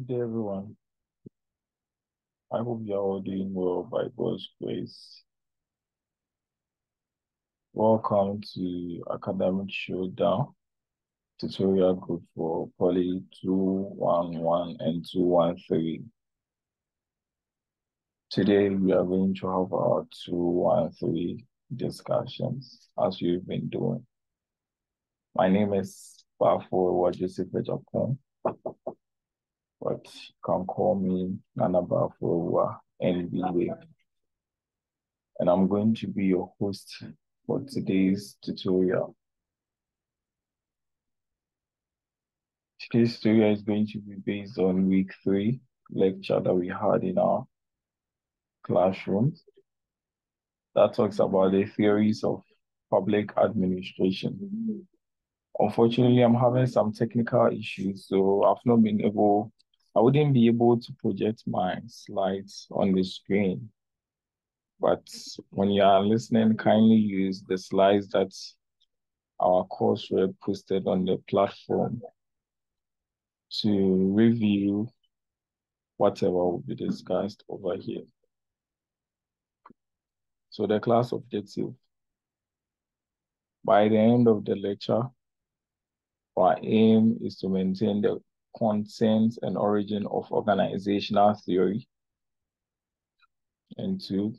Good day, everyone. I hope you are all doing well by God's grace. Welcome to Academic Showdown tutorial group for Poly 211 and 213. Today, we are going to have our 213 discussions as we've been doing. My name is Bafo Joseph Japon, but you can call me Nana Bafo NBA. And I'm going to be your host for today's tutorial. Today's tutorial is going to be based on week 3 lecture that we had in our classroom that talks about the theories of public administration. Unfortunately, I'm having some technical issues, so I wouldn't be able to project my slides on the screen. But when you are listening, kindly use the slides that our course rep posted on the platform to review whatever will be discussed over here. So the class objective. By the end of the lecture, our aim is to maintain the content and origin of organizational theory. And 2,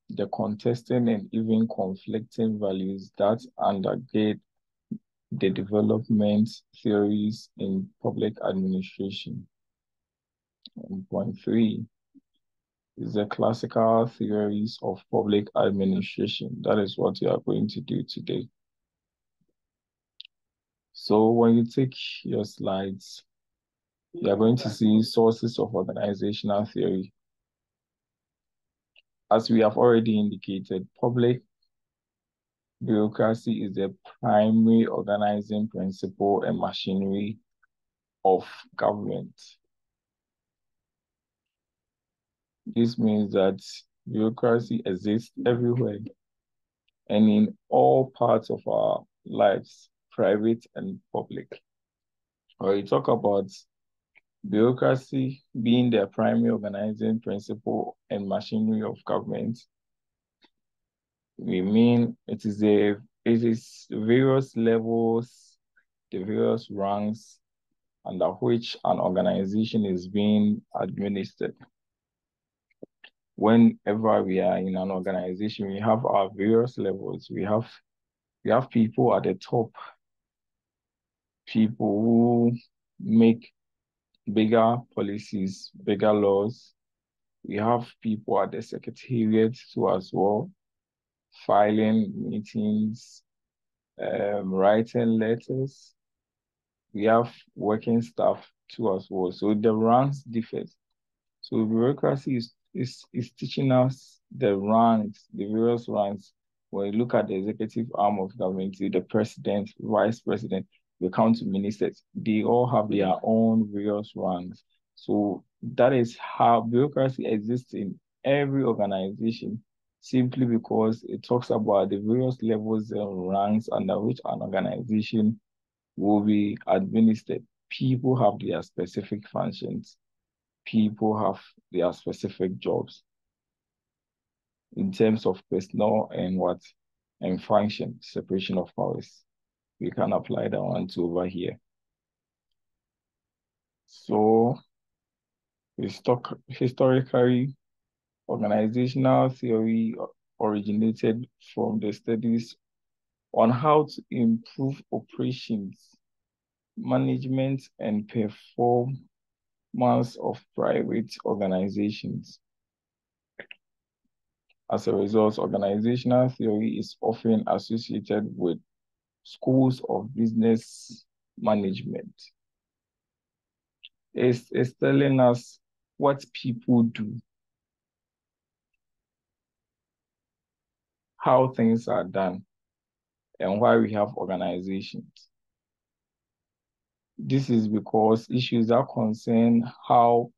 the contesting and even conflicting values that undergird the development theories in public administration. And point 3 is the classical theories of public administration. That is what we are going to do today. So when you take your slides, you are going to see sources of organizational theory. As we have already indicated, public bureaucracy is the primary organizing principle and machinery of government. This means that bureaucracy exists everywhere and in all parts of our lives, private and public. When we talk about bureaucracy being the primary organizing principle and machinery of government, we mean it is various levels, the various ranks under which an organization is being administered. Whenever we are in an organization, we have our various levels. We have people at the top, people who make bigger policies, bigger laws. We have people at the secretariat too as well, filing meetings, writing letters. We have working staff too as well. So the ranks differ. So bureaucracy is teaching us the ranks, the various ranks. When you look at the executive arm of government, the president, vice president, we come to ministers, they all have their own various ranks. So that is how bureaucracy exists in every organization, simply because it talks about the various levels and ranks under which an organization will be administered. People have their specific functions. People have their specific jobs in terms of personnel and function, separation of powers. We can apply that one to over here. So historically, organizational theory originated from the studies on how to improve operations, management, and performance of private organizations. As a result, organizational theory is often associated with schools of business management. It's telling us what people do, how things are done, and why we have organizations. This is because issues that concern how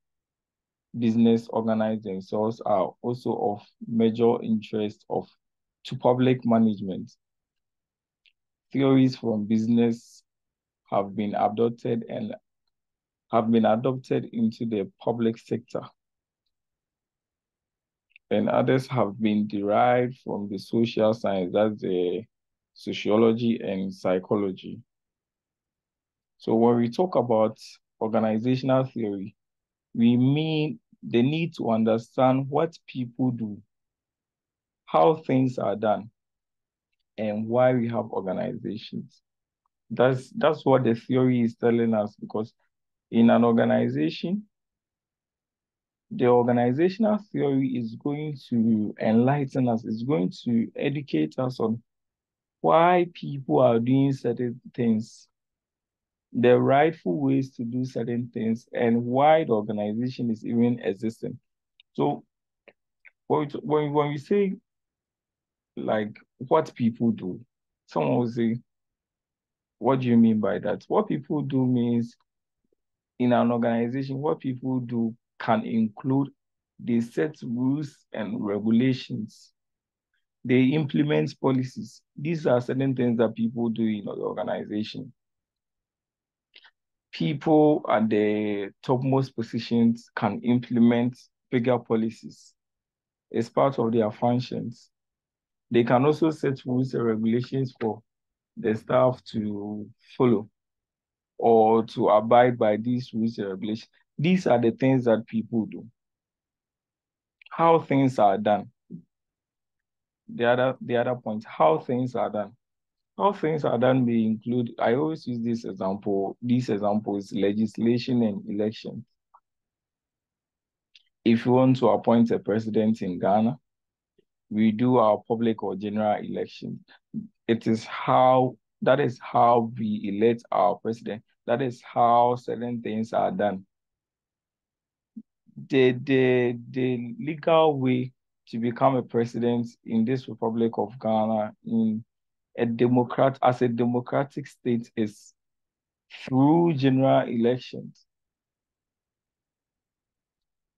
business organize themselves are also of major interest to public management. Theories from business have been adopted and have been adopted into the public sector, and others have been derived from the social science, that's the sociology and psychology. So when we talk about organizational theory, we mean the need to understand what people do, how things are done, and why we have organizations. That's what the theory is telling us, because in an organization, the organizational theory is going to enlighten us, it's going to educate us on why people are doing certain things, the rightful ways to do certain things, and why the organization is even existing. So when we say like what people do, someone will say, what do you mean by that? What people do means in an organization, what people do can include they set rules and regulations. They implement policies. These are certain things that people do in the organization. People at the topmost positions can implement bigger policies. It's part of their functions. They can also set rules and regulations for the staff to follow or to abide by these rules and regulations. These are the things that people do. How things are done. The other point, how things are done. How things are done may include, I always use this example. This example is legislation and election. If you want to appoint a president in Ghana, we do our public or general election. That is how we elect our president. That is how certain things are done. The legal way to become a president in this Republic of Ghana as a democratic state is through general elections.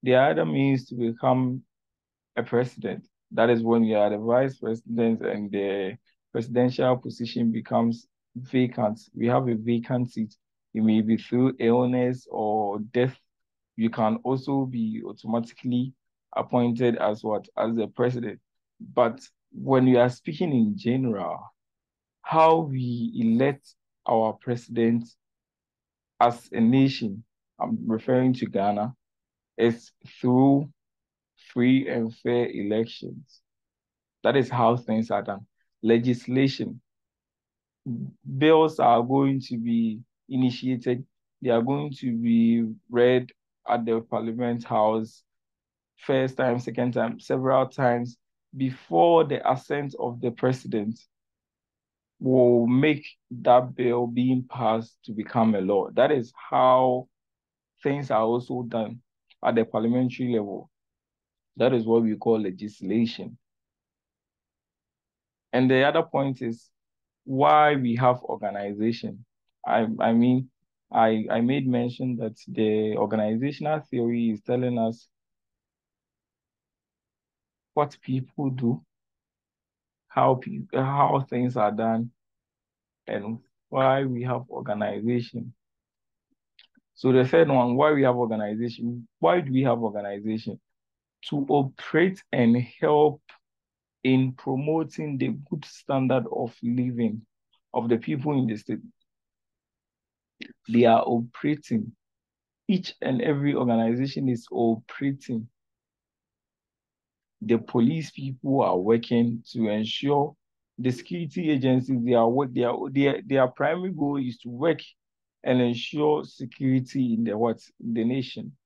The other means to become a president, that is when you are the vice president and the presidential position becomes vacant. We have a vacant seat. It may be through illness or death. You can also be automatically appointed as what? As the president. But when we are speaking in general, how we elect our president as a nation, I'm referring to Ghana, is through free and fair elections. That is how things are done. Legislation, bills are going to be initiated. They are going to be read at the Parliament House first time, second time, several times before the assent of the president will make that bill being passed to become a law. That is how things are also done at the parliamentary level. That is what we call legislation. And the other point is why we have organization. I mean, I made mention that the organizational theory is telling us what people do, how things are done, and why we have organization. So the third one, why we have organization. Why do we have organization? To operate and help in promoting the good standard of living of the people in the state. They are operating. Each and every organization is operating. The police people are working to ensure the security agencies, their primary goal is to work and ensure security in the nation.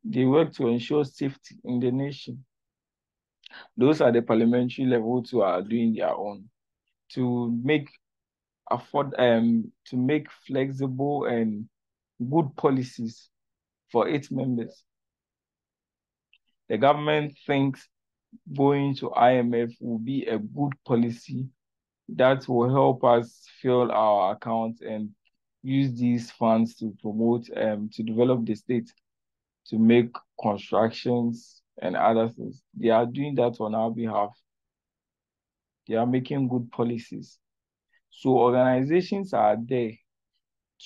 They work to ensure safety in the nation. Those are the parliamentary levels who are doing their own to make flexible and good policies for its members. The government thinks going to IMF will be a good policy that will help us fill our accounts and use these funds to promote to develop the state, to make constructions and other things. They are doing that on our behalf. They are making good policies. So organizations are there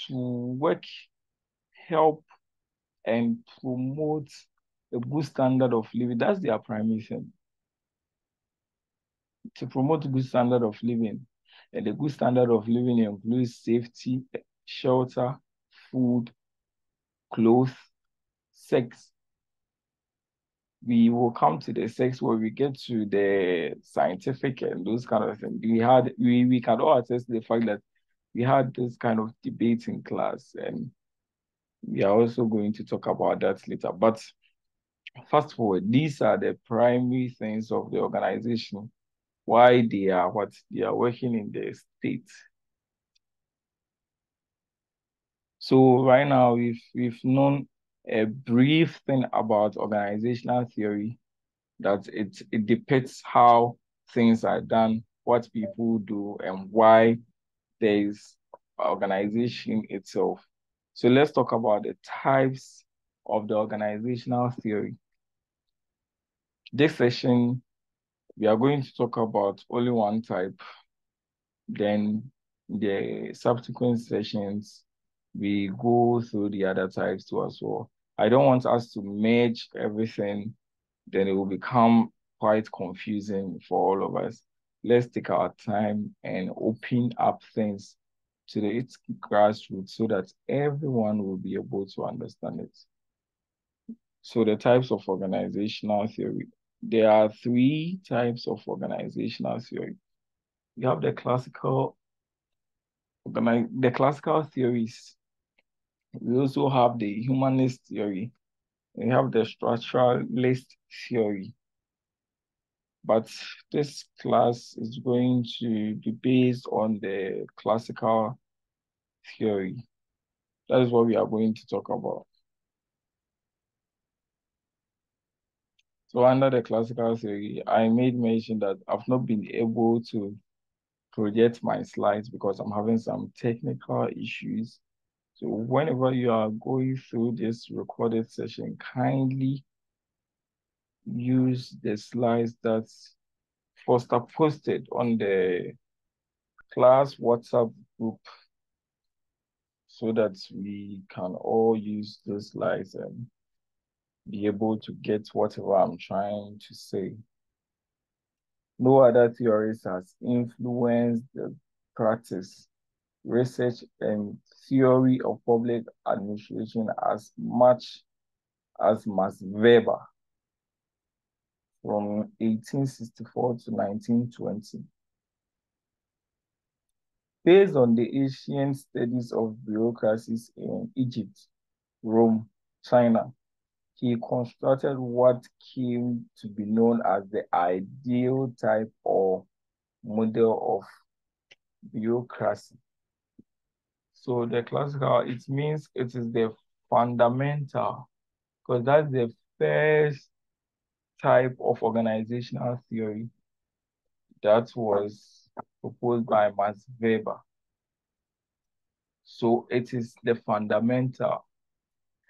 to work help and promote a good standard of living. That's their primary thing, to promote good standard of living. And the good standard of living includes safety, shelter, food, clothes, sex. We will come to the sex where we get to the scientific and those kind of things. We can all attest to the fact that we had this kind of debate in class, and we are also going to talk about that later. But fast forward, these are the primary things of the organization, why they are what they are working in the state. So right now we've known a brief thing about organizational theory, that it depicts how things are done, what people do, and why there is organization itself. So let's talk about the types of the organizational theory. This session, we are going to talk about only one type. Then the subsequent sessions, we go through the other types too as well. I don't want us to merge everything, then it will become quite confusing for all of us. Let's take our time and open up things to its grassroots so that everyone will be able to understand it. So the types of organizational theory. There are three types of organizational theory. You have the classical theories. We also have the humanist theory. We have the structuralist theory. But this class is going to be based on the classical theory. That is what we are going to talk about. So under the classical theory, I made mention that I've not been able to project my slides because I'm having some technical issues. So whenever you are going through this recorded session, kindly use the slides that's Foster posted on the class WhatsApp group so that we can all use those slides and be able to get whatever I'm trying to say. No other theories has influenced the practice, research, and theory of public administration as much as Max Weber from 1864 to 1920. Based on the ancient studies of bureaucracies in Egypt, Rome, China, he constructed what came to be known as the ideal type or model of bureaucracy. So the classical, it means it is the fundamental, because that's the first type of organizational theory that was proposed by Max Weber. So it is the fundamental.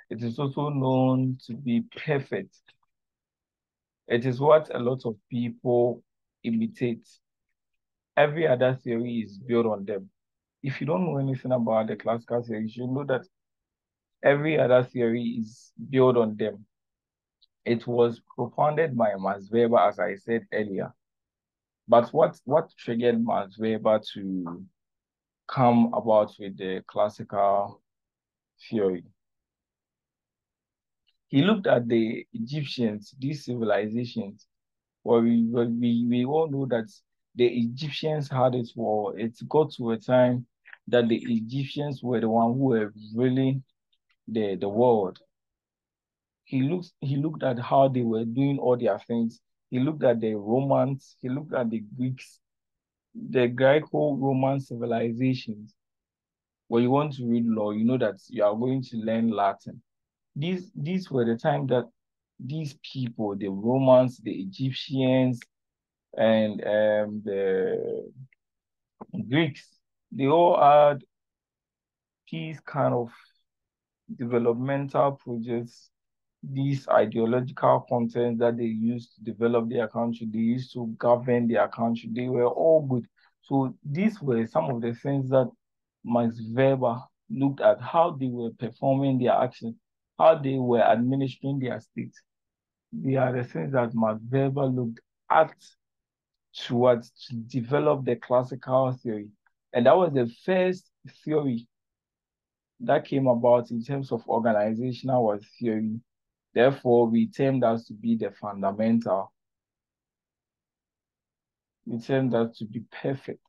It is also known to be perfect. It is what a lot of people imitate. Every other theory is built on them. If you don't know anything about the classical theory, you should know that every other theory is built on them. It was propounded by Max Weber, as I said earlier. But what triggered Max Weber to come about with the classical theory? He looked at the Egyptians, these civilizations. Well, we all know that the Egyptians had it for, it got to a time that the Egyptians were the one who were ruling the world. He looked at how they were doing all their things. He looked at the Romans, he looked at the Greeks, the Greco-Roman civilizations. When you want to read law, you know that you are going to learn Latin. These were the time that these people, the Romans, the Egyptians, and the Greeks, they all had these kind of developmental projects, these ideological content that they used to develop their country, they used to govern their country. They were all good. So these were some of the things that Max Weber looked at how they were performing their actions, how they were administering their state. They are the things that Max Weber looked at towards to develop the classical theory. And that was the first theory that came about in terms of organizational theory. Therefore, we term that to be the fundamental. We term that to be perfect.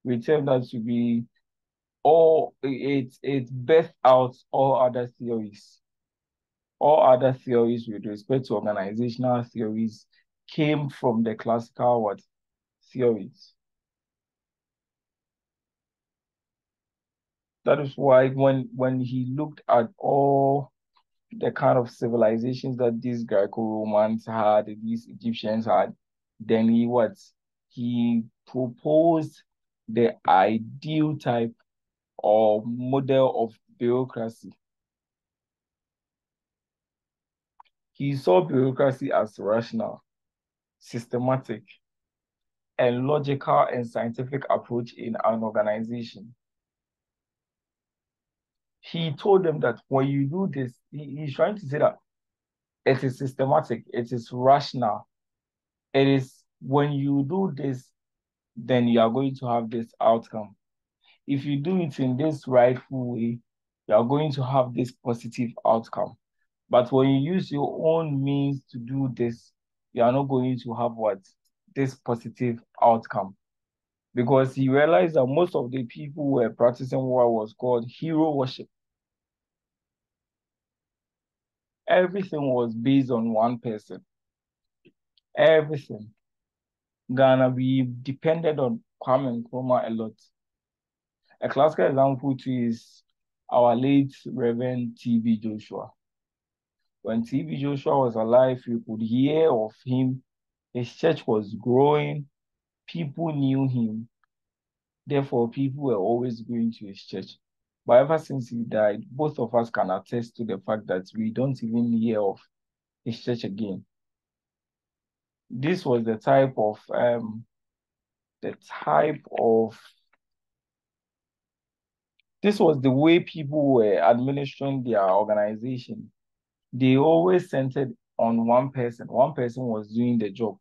We term that to be all it birthed out all other theories. All other theories with respect to organizational theories came from the classical what theories. That is why when he looked at all the kind of civilizations that these Greco-Romans had, these Egyptians had, then he proposed the ideal type or model of bureaucracy. He saw bureaucracy as rational, systematic, and logical and scientific approach in an organization. He told them that when you do this, he's trying to say that it is systematic, it is rational. It is when you do this, then you are going to have this outcome. If you do it in this rightful way, you are going to have this positive outcome. But when you use your own means to do this, you are not going to have what? This positive outcome. Because he realized that most of the people were practicing what was called hero worship. Everything was based on one person. Everything. Ghana, we depended on Kwame Nkrumah a lot. A classical example too is our late Reverend T.B. Joshua. When T.B. Joshua was alive, you could hear of him. His church was growing. People knew him. Therefore, people were always going to his church. But ever since he died, both of us can attest to the fact that we don't even hear of his church again. This was the type of this was the way people were administering their organization. They always centered on one person. One person was doing the job.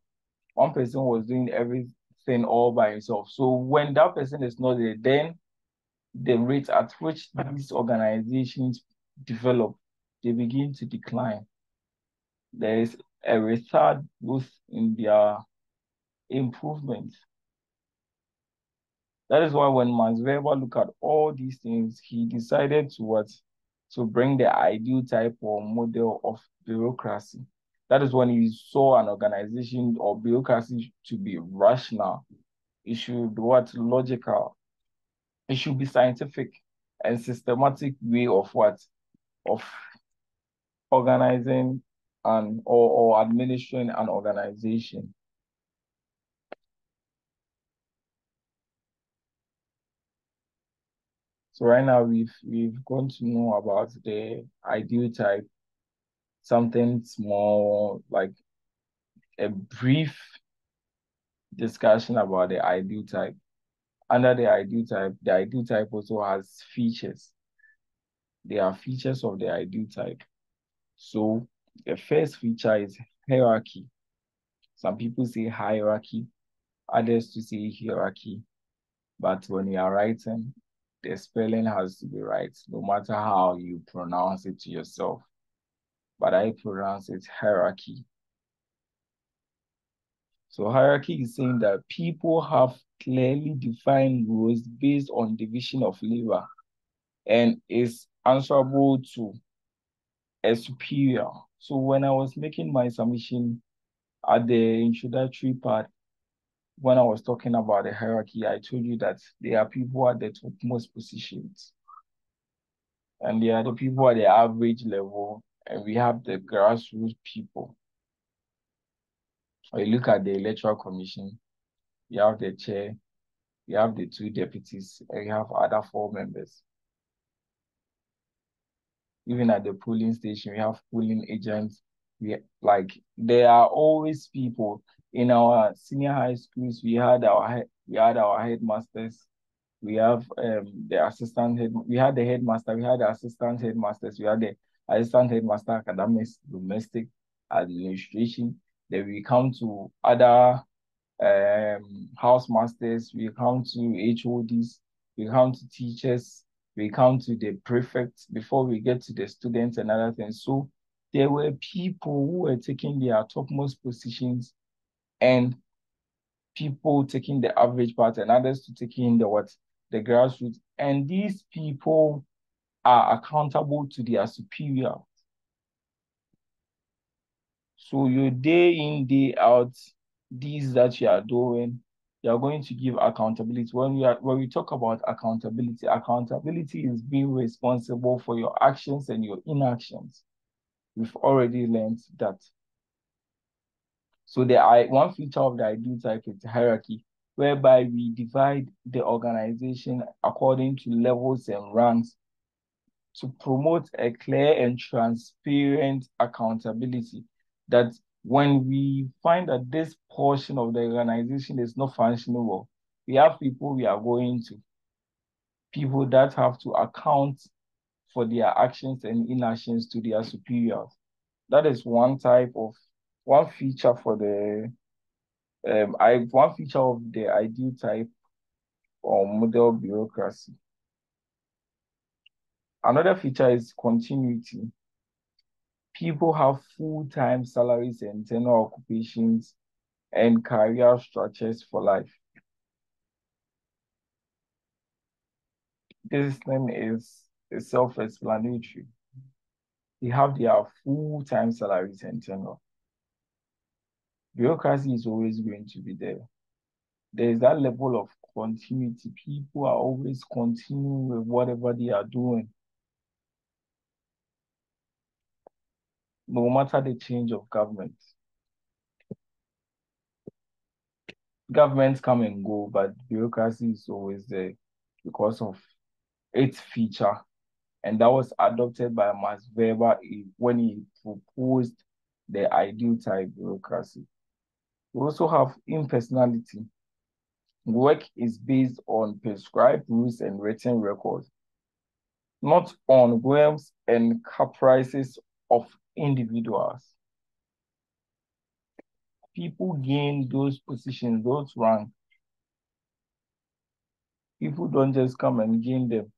One person was doing everything all by himself. So when that person is not there, then the rate at which these organizations develop, they begin to decline. There is a retard growth in their improvement. That is why when Max Weber looked at all these things, he decided to bring the ideal type or model of bureaucracy. That is when he saw an organization or bureaucracy to be rational. It should logical. It should be scientific and systematic way of of organizing or administering an organization. So right now we've gone to know about the ideal type, something small like a brief discussion about the ideal type. Under the ideal type also has features. There are features of the ideal type. So the first feature is hierarchy. Some people say hierarchy, others to say hierarchy. But when you are writing, the spelling has to be right, no matter how you pronounce it to yourself. But I pronounce it hierarchy. So hierarchy is saying that people have clearly defined roles based on division of labor and is answerable to a superior. So when I was making my submission at the introductory part, when I was talking about the hierarchy, I told you that there are people at the topmost positions and there are the people at the average level, and we have the grassroots people. When you look at the electoral commission, you have the chair, you have the two deputies, and you have other four members. Even at the polling station, we have polling agents. There are always people in our senior high schools. We had our headmasters. We have the assistant head. We had the headmaster. We had the assistant headmasters. We had the assistant headmaster academics, domestic administration. Then we come to other house masters. We come to HODs. We come to teachers. We come to the prefects before we get to the students and other things. So there were people who were taking their topmost positions and people taking the average part and others to taking the what the grassroots. And these people are accountable to their superior. So your day in, day out, these that you are doing, you are going to give accountability. When we talk about accountability, accountability is being responsible for your actions and your inactions. We've already learned that. So one feature of the ideal type is hierarchy, whereby we divide the organization according to levels and ranks to promote a clear and transparent accountability. That when we find that this portion of the organization is not functioning well, we have people we are going to, people that have to account for their actions and inactions to their superiors. That is one feature for the one feature of the ideal type or model bureaucracy. Another feature is continuity. People have full-time salaries and tenure occupations and career structures for life. This thing is self-explanatory. They have their full-time salaries and tenure. Bureaucracy is always going to be there. There is that level of continuity. People are always continuing with whatever they are doing, no matter the change of government. Governments come and go, but bureaucracy is always there because of its feature. And that was adopted by Max Weber when he proposed the ideal type bureaucracy. We also have impersonality. Work is based on prescribed rules and written records, not on whims and caprices of individuals. People gain those positions, those ranks. People don't just come and gain them.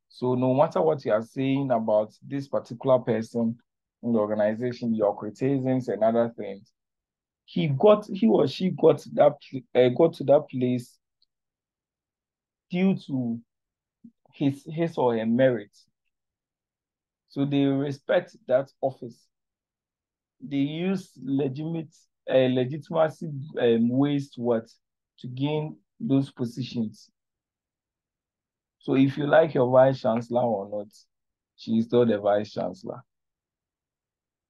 So no matter what you are saying about this particular person in the organization, your criticisms and other things, he or she got to that place due to his or her merit. So they respect that office. They use legitimacy ways to gain those positions. So if you like your vice chancellor or not, she is still the vice chancellor.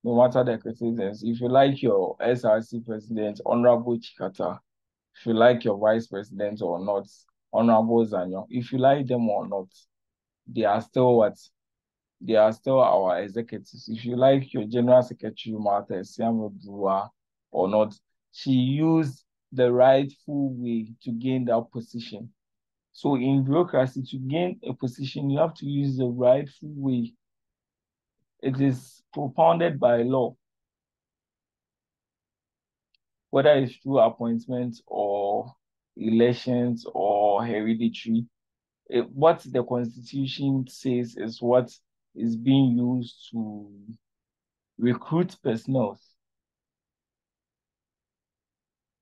No matter the criticisms. If you like your SRC president, Honorable Chikata, if you like your vice president or not, Honorable Zanyo, if you like them or not, they are still what? They are still our executives. If you like your general secretary, Martha Siamo Dua or not, she used the rightful way to gain that position. So in bureaucracy, to gain a position, you have to use the rightful way. It is propounded by law, whether it's through appointments or elections or hereditary. What the Constitution says is what is being used to recruit personnel.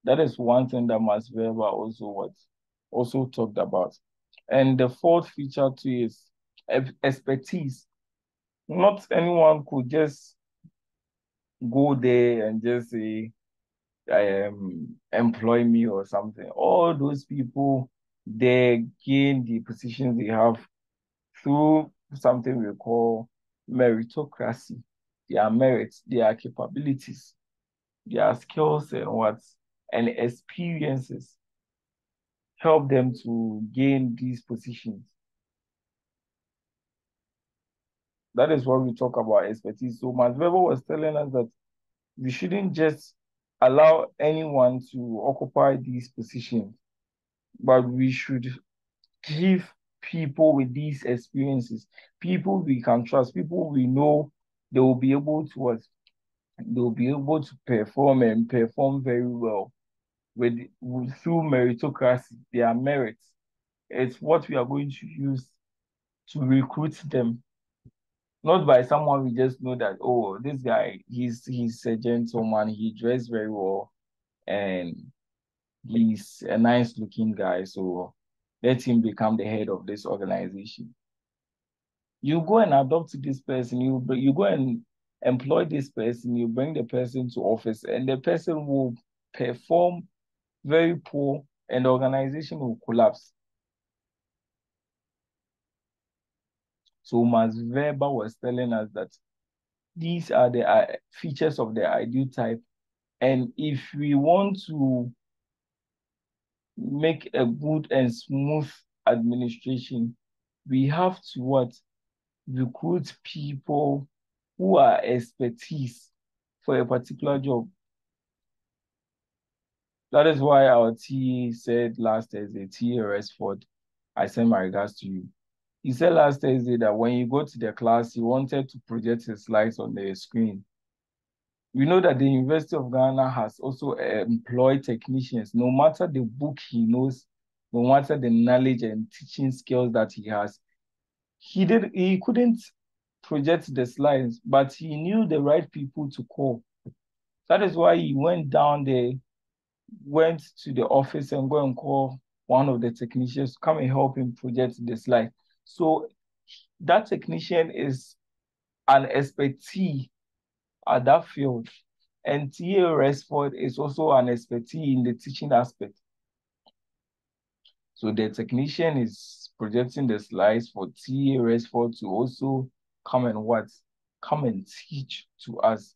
That is one thing that Max Weber also talked about. And the fourth feature too is expertise. Not anyone could just go there and just say, employ me or something. All those people, they gain the positions they have through something we call meritocracy. Their merits, their capabilities, their skills and experiences help them to gain these positions. That is what we talk about expertise. So Max Weber was telling us that we shouldn't just allow anyone to occupy these positions, but we should give people with these experiences, people we can trust, people we know they will be able to what they'll be able to perform and perform very well through meritocracy, their merits. It's what we are going to use to recruit them, not by someone we just know that, oh, this guy, he's a gentleman, he dressed very well, and he's a nice looking guy, so let him become the head of this organization. You go and adopt this person, you go and employ this person, you bring the person to office, and the person will perform very poor, and the organization will collapse. So Max Weber was telling us that these are the features of the ideal type. And if we want to make a good and smooth administration, we have to what? Recruit people who are expertise for a particular job. That is why our TA said last Thursday, TA Resford, I send my regards to you. He said last Thursday that when you go to the class, he wanted to project his slides on the screen. We know that the University of Ghana has also employed technicians, no matter the book he knows, no matter the knowledge and teaching skills that he has. He couldn't project the slides, but he knew the right people to call. That is why he went down there, went to the office and go and call one of the technicians to come and help him project the slide. So that technician is an expertise at that field. And TA Resford is also an expertise in the teaching aspect. So the technician is projecting the slides for TA Resford to also come and what? Come and teach to us.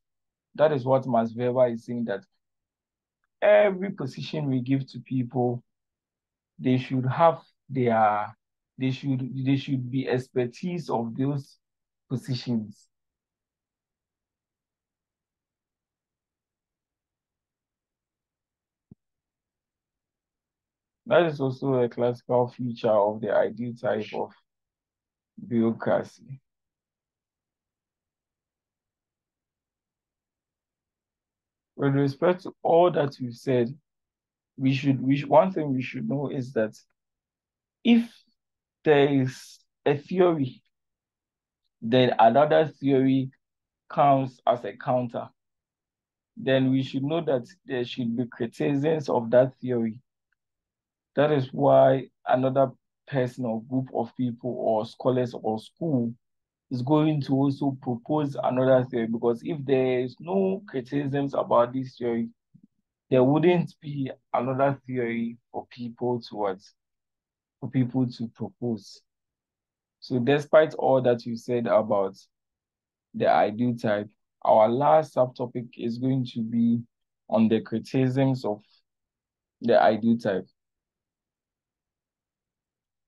That is what Mas Weber is saying, that every position we give to people, they should have they should be expertise of those positions. That is also a classical feature of the ideal type of bureaucracy. With respect to all that we've said, one thing we should know is that if there is a theory, then another theory comes as a counter, then we should know that there should be criticisms of that theory. That is why another person or group of people or scholars or school is going to also propose another theory, because if there is no criticisms about this theory, there wouldn't be another theory for people to propose. So despite all that you said about the ideal type, our last subtopic is going to be on the criticisms of the ideal type.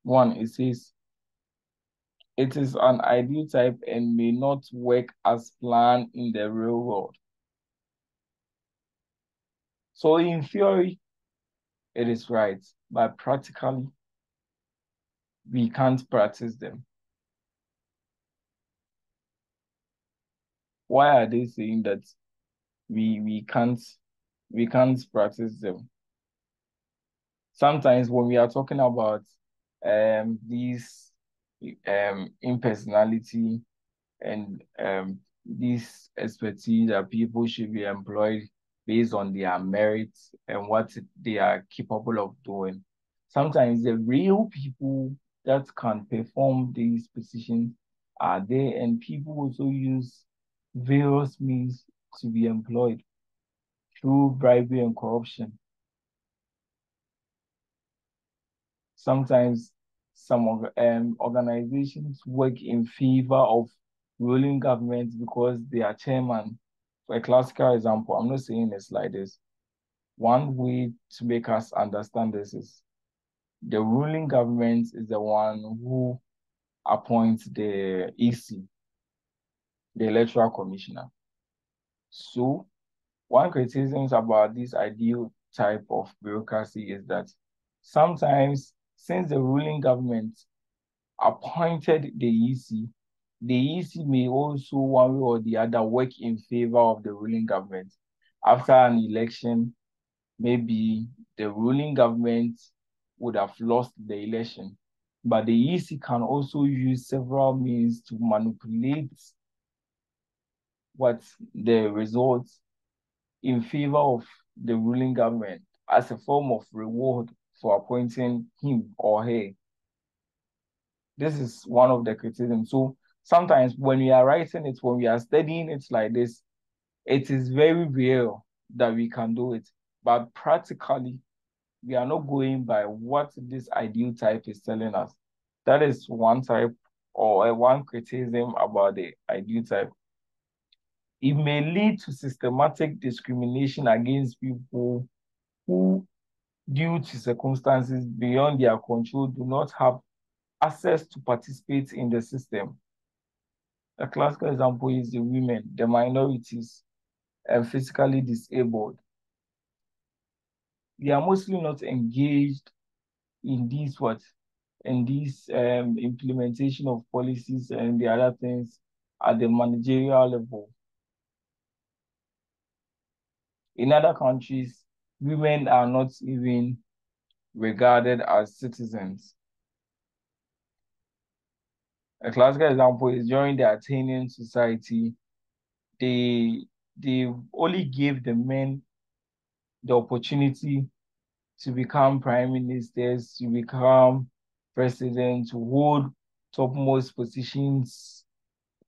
One, it says, it is an ideal type and may not work as planned in the real world. So in theory, it is right, but practically, we can't practice them. Why are they saying that we can't practice them? Sometimes when we are talking about these impersonality and this expertise that people should be employed based on their merits and what they are capable of doing. Sometimes the real people that can perform these positions are there, and people also use various means to be employed through bribery and corruption. Sometimes some organizations work in favor of ruling governments because their chairman, for a classical example, I'm not saying it's like this. One way to make us understand this is the ruling government is the one who appoints the EC, the electoral commissioner. So one criticism about this ideal type of bureaucracy is that sometimes since the ruling government appointed the EC may also one way or the other work in favor of the ruling government. After an election, maybe the ruling government would have lost the election, but the EC can also use several means to manipulate what the results in favor of the ruling government as a form of reward for appointing him or her. This is one of the criticisms. So sometimes when we are writing it, when we are studying it like this, it is very real that we can do it. But practically, we are not going by what this ideal type is telling us. That is one type or one criticism about the ideal type. It may lead to systematic discrimination against people who, due to circumstances beyond their control, do not have access to participate in the system. A classical example is the women, the minorities, and physically disabled. They are mostly not engaged in these implementation of policies and the other things at the managerial level. In other countries, women are not even regarded as citizens. A classical example is during the Athenian society, they only gave the men the opportunity to become prime ministers, to become president, to hold topmost positions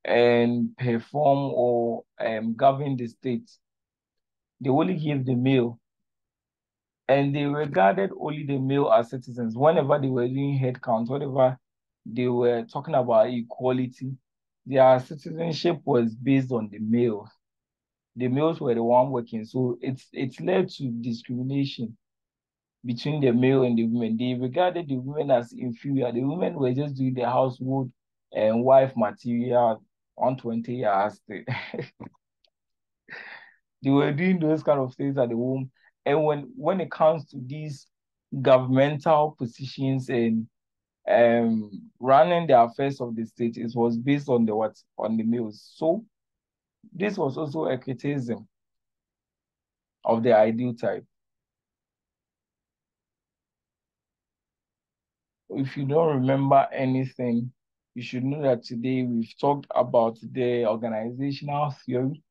and perform or govern the state. They only gave the male, and they regarded only the male as citizens. Whenever they were doing head count, whenever they were talking about equality, their citizenship was based on the males. The males were the one working, so it's led to discrimination between the male and the women. They regarded the women as inferior. The women were just doing the household and wife material 120 hours. They were doing those kind of things at the home. And when it comes to these governmental positions and running the affairs of the state, it was based on the what? On the males. So this was also a criticism of the ideal type. If you don't remember anything, you should know that today we've talked about the organizational theory,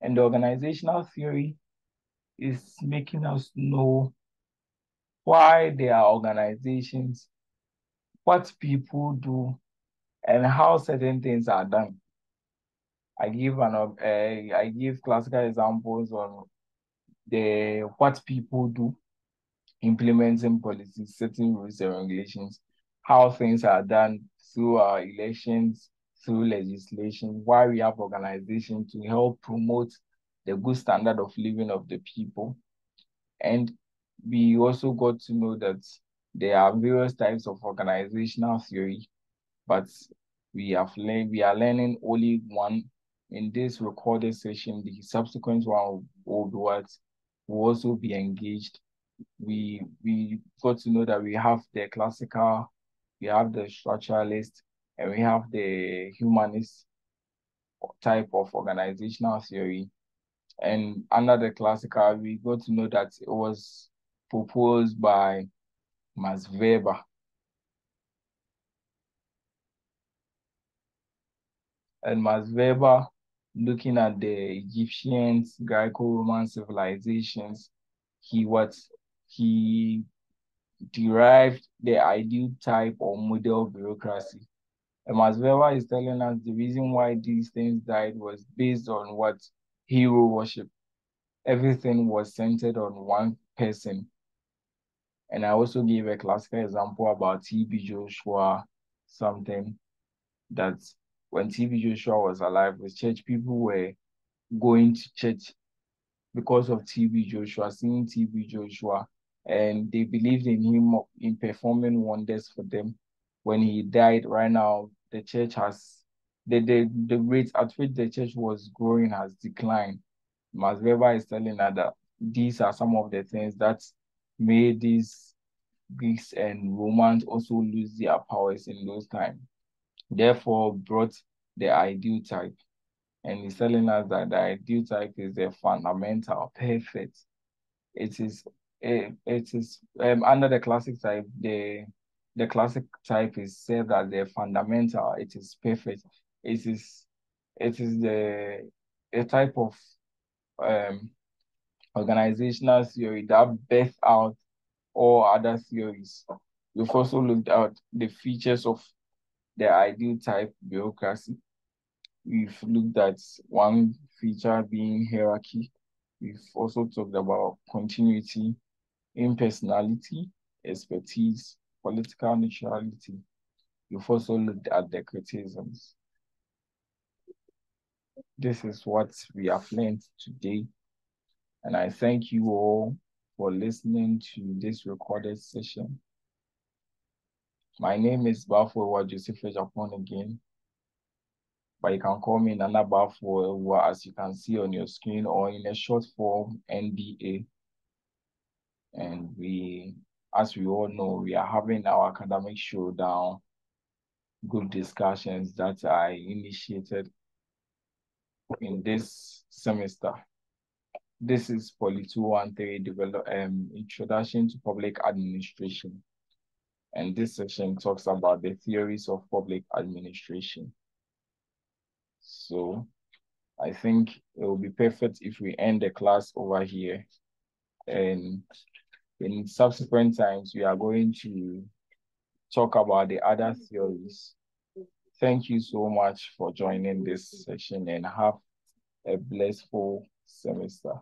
and the organizational theory is making us know why there are organizations, what people do, and how certain things are done. I give classical examples on the what people do, implementing policies, setting rules and regulations, how things are done through our elections, through legislation, why we have organizations to help promote the good standard of living of the people. And we also got to know that there are various types of organizational theory, but we are learning only one in this recorded session. The subsequent one will be what will also be engaged. We got to know that we have the classical, we have the structuralist, and we have the humanist type of organizational theory. And under the classical, we got to know that it was proposed by Max Weber. And Max Weber, looking at the Egyptians, Greco-Roman civilizations, he derived the ideal type or model bureaucracy. And Max Weber is telling us the reason why these things died was based on what hero worship. Everything was centered on one person. And I also gave a classical example about TB Joshua, something that when TB Joshua was alive, the church people were going to church because of TB Joshua, seeing TB Joshua, and they believed in him in performing wonders for them. When he died, right now, the church has the rate at which the church was growing has declined. Max Weber is telling us that these are some of the things that made this Greeks and Romans also lose their powers in those times. Therefore, brought the ideal type. And he's telling us that the ideal type is the fundamental, perfect. It is under the classic type, the classic type is said that the fundamental, it is perfect. It is the a type of um organizational theory that birth out all other theories. We've also looked at the features of the ideal type bureaucracy. We've looked at one feature being hierarchy. We've also talked about continuity, impersonality, expertise, political neutrality. We've also looked at the criticisms. This is what we have learned today. And I thank you all for listening to this recorded session. My name is Bafo Joseph Japan again, but you can call me Nana Bafo as you can see on your screen, or in a short form, NBA. And as we all know, we are having our academic showdown, good discussions that I initiated in this semester. This is Poly 213 Introduction to Public Administration. And this session talks about the theories of public administration. So I think it will be perfect if we end the class over here. And in subsequent times, we are going to talk about the other theories. Thank you so much for joining this session, and have a blissful semester.